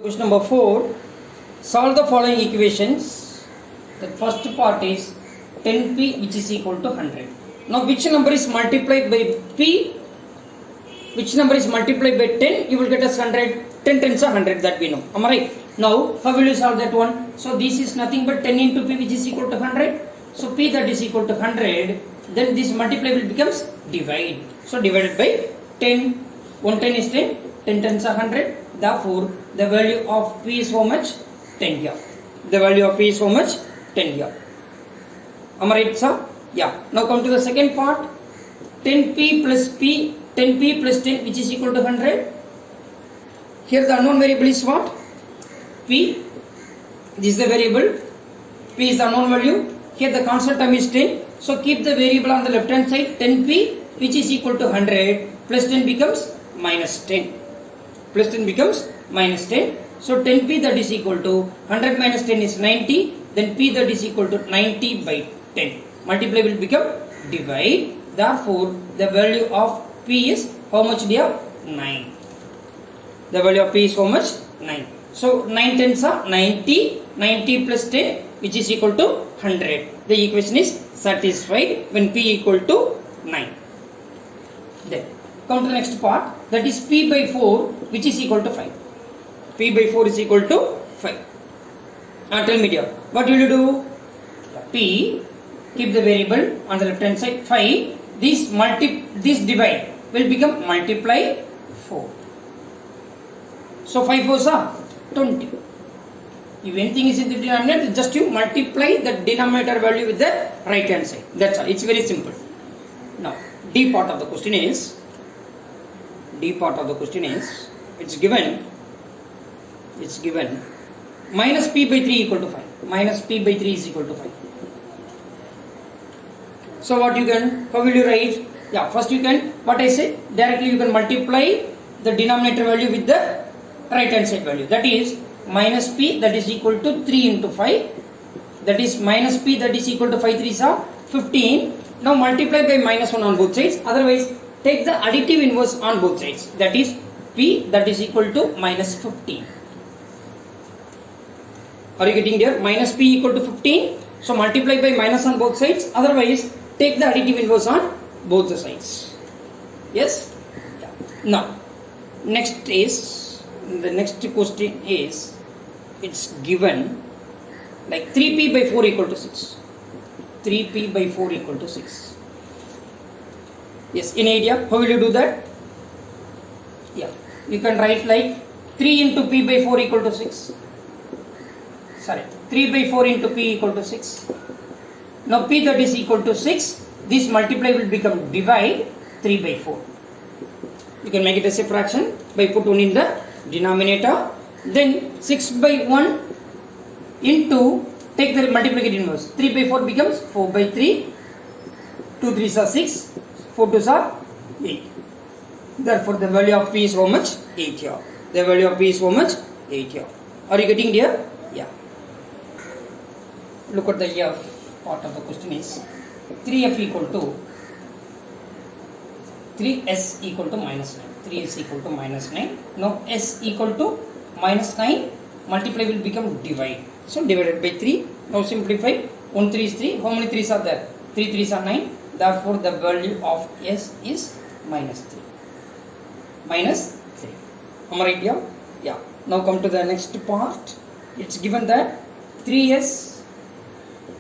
Question number 4. Solve the following equations. The first part is 10p which is equal to 100. Now which number is multiplied by p? Which number is multiplied by 10? You will get us 100. 10 tens are 100, that we know. Am I right? Now how will you solve that one? So this is nothing but 10 into p which is equal to 100. So p that is equal to 100. Then this multiply will becomes divide. So divided by 10. 110 is 10. 10 tens are 100. Therefore, the value of p is how much? 10 here. The value of p is how much? 10 here. Am I right, sir? Yeah. Now come to the second part. 10p plus p. 10p plus 10 which is equal to 100. Here the unknown variable is what? P. This is the variable. P is the unknown value. Here the constant term is 10. So keep the variable on the left hand side. 10p which is equal to 100 plus 10 becomes minus 10. Plus 10 becomes minus 10. So 10p that is equal to 100 minus 10 is 90. Then p that is equal to 90 by 10. Multiply will become divide. Therefore, the value of p is how much, dear? 9. The value of p is how much? 9. So 9 tens are 90. 90 plus 10 which is equal to 100. The equation is satisfied when p equal to 9. Then come to the next part, that is p by 4 which is equal to 5. P by 4 is equal to 5. Tell me, dear, what will you do? P, keep the variable on the left hand side, 5. This divide will become multiply 4. So 5 4s are 20. If anything is in the denominator, just you multiply the denominator value with the right hand side. That's all. It's very simple. Now, D part of the question is, it's given minus p by 3 equal to 5. Minus p by 3 is equal to 5. So what you can, how will you write? Yeah, first you can, what I say, directly you can multiply the denominator value with the right hand side value. That is minus p that is equal to 3 into 5. That is minus p that is equal to 5 3s are 15. Now multiply by minus 1 on both sides. Otherwise, take the additive inverse on both sides. That is p that is equal to minus 15. Are you getting there? Minus p equal to 15. So multiply by minus on both sides. Otherwise, take the additive inverse on both the sides. Yes? Yeah. Now, the next question is, it's given like 3p by 4 equal to 6. 3p by 4 equal to 6. Yes, in idea, how will you do that? Yeah, you can write like 3 into p by 4 equal to 6. Sorry, 3 by 4 into p equal to 6. Now p that is equal to 6, this multiply will become divide 3 by 4. You can make it as a fraction by put 1 in the denominator. Then 6 by 1 into, take the multiplicative inverse. 3 by 4 becomes 4 by 3. 2 3s are 6. 4 2s are 8. Therefore, the value of p is how much? 8 here. The value of p is how much? 8 here. Are you getting there? Yeah. Look at the here part of the question is 3f equal to 3s equal to minus 9. 3s equal to minus 9. Now s equal to minus 9. Multiply will become divide. So divided by 3. Now simplify. 1 3 is 3. How many 3s are there? 3 3s are 9. Therefore, the value of s is minus 3. Minus 3. Am I right here? Yeah. Now come to the next part. It's given that 3s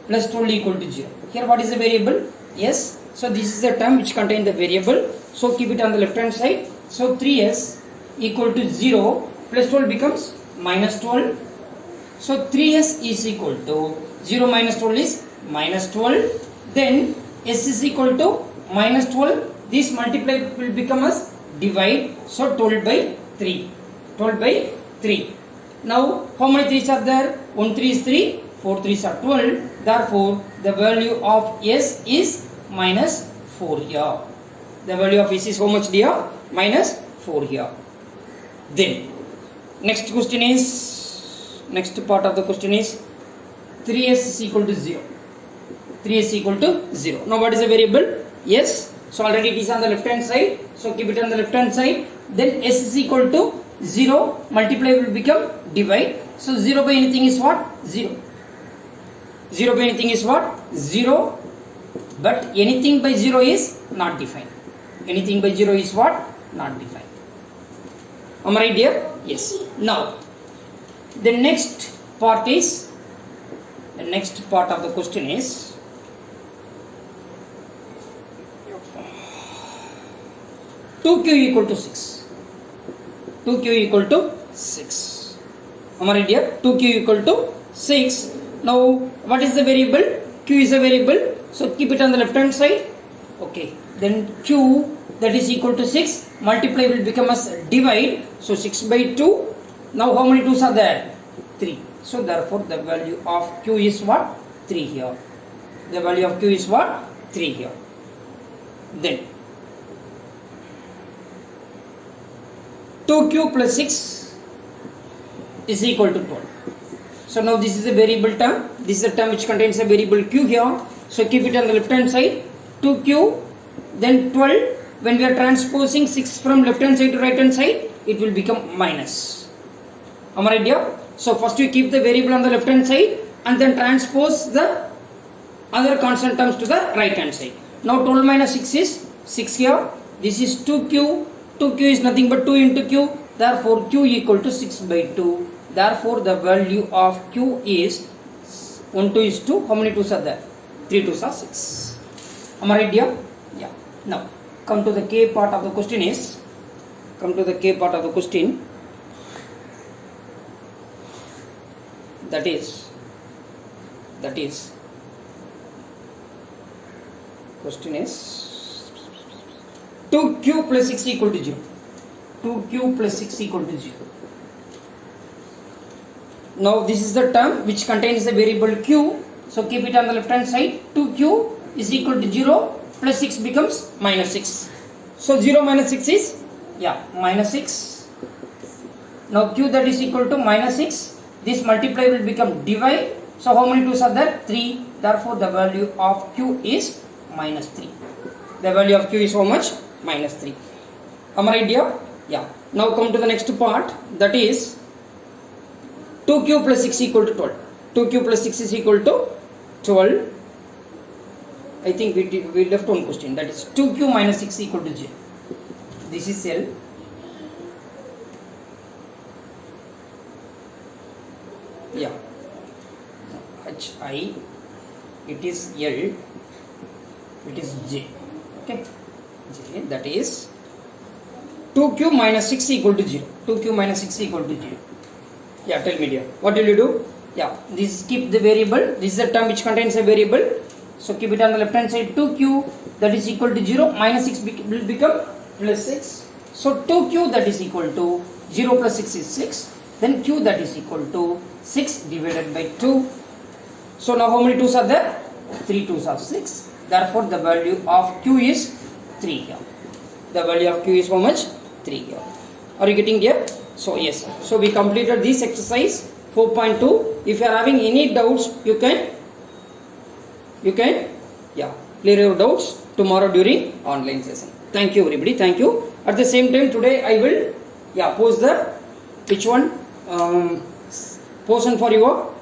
plus 12 equal to 0. Here what is the variable? S. So this is the term which contains the variable. So keep it on the left hand side. So 3s equal to 0 plus 12 becomes minus 12. So 3s is equal to 0 minus 12 is minus 12. Then s is equal to minus 12. This multiply will become as divide. So 12 by 3. 12 by 3. Now how many 3s are there? 1 3 is 3. 4 3s are 12. Therefore, the value of s is minus 4 here. The value of s is how much, dear? Minus 4 here. Then, next part of the question is 3s is equal to 0. 3s equal to 0. Now, what is the variable? S. So, already it is on the left hand side. So, keep it on the left hand side. Then s is equal to 0, multiply will become divide. So 0 by anything is what? 0. 0 by anything is what? 0. But anything by 0 is not defined. Anything by 0 is what? Not defined. Am I right dear? Yes. Now, the next part is, the next part of the question is, 2q equal to 6. 2q equal to 6. Am I right dear? 2q equal to 6. Now, what is the variable? Q is a variable. So, keep it on the left hand side. Okay. Then q, that is equal to 6. Multiply will become as divide. So, 6 by 2. Now, how many 2's are there? 3. So, therefore, the value of q is what? 3 here. The value of q is what? 3 here. Then 2q plus 6 is equal to 12. So now this is a variable term. This is a term which contains a variable q here. So keep it on the left hand side. 2q, then 12. When we are transposing 6 from left hand side to right hand side, it will become minus. Am I right here? So first we keep the variable on the left hand side and then transpose the other constant terms to the right hand side. Now 12 minus 6 is 6 here. This is 2q. 2q is nothing but 2 into q. Therefore q equal to 6 by 2. Therefore the value of q is 1 2 is 2. How many 2's are there? 3 2's are 6. Am I right here? Yeah. Now come to the k part of the question is, come to the k part of the question, that is question is 2q plus 6 equal to 0. 2q plus 6 equal to 0. Now this is the term which contains the variable q. So keep it on the left hand side. 2q is equal to 0 plus 6 becomes minus 6. So 0 minus 6 is, yeah, minus 6. Now q that is equal to minus 6. This multiply will become divide. So how many 2's are there? 3. Therefore the value of q is minus 3. The value of q is how much? Minus 3. Am I right here? Yeah. Now come to the next part, that is 2q plus 6 equal to 12. 2q plus 6 is equal to 12. I think we left one question, that is 2q minus 6 equal to 0. This is L. Yeah. Hi, it is L, it is J. Okay. J, that is 2q minus 6 equal to 0. 2q minus 6 equal to 0. Yeah, tell me dear. What will you do? Yeah, this keep the variable. This is the term which contains a variable. So keep it on the left hand side. 2q that is equal to 0. Minus 6 will become plus 6. So 2q that is equal to 0 plus 6 is 6. Then q that is equal to 6 divided by 2. So now how many 2's are there? 3 2's are 6. Therefore the value of q is 3 here. The value of q is how much? 3 here. Are you getting here? So yes. So we completed this exercise 4.2. If you are having any doubts, you can yeah, clear your doubts tomorrow during online session. Thank you everybody. Thank you. At the same time today I will post the which one portion for your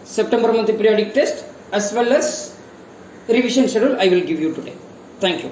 September month periodic test as well as revision schedule I will give you today. Thank you.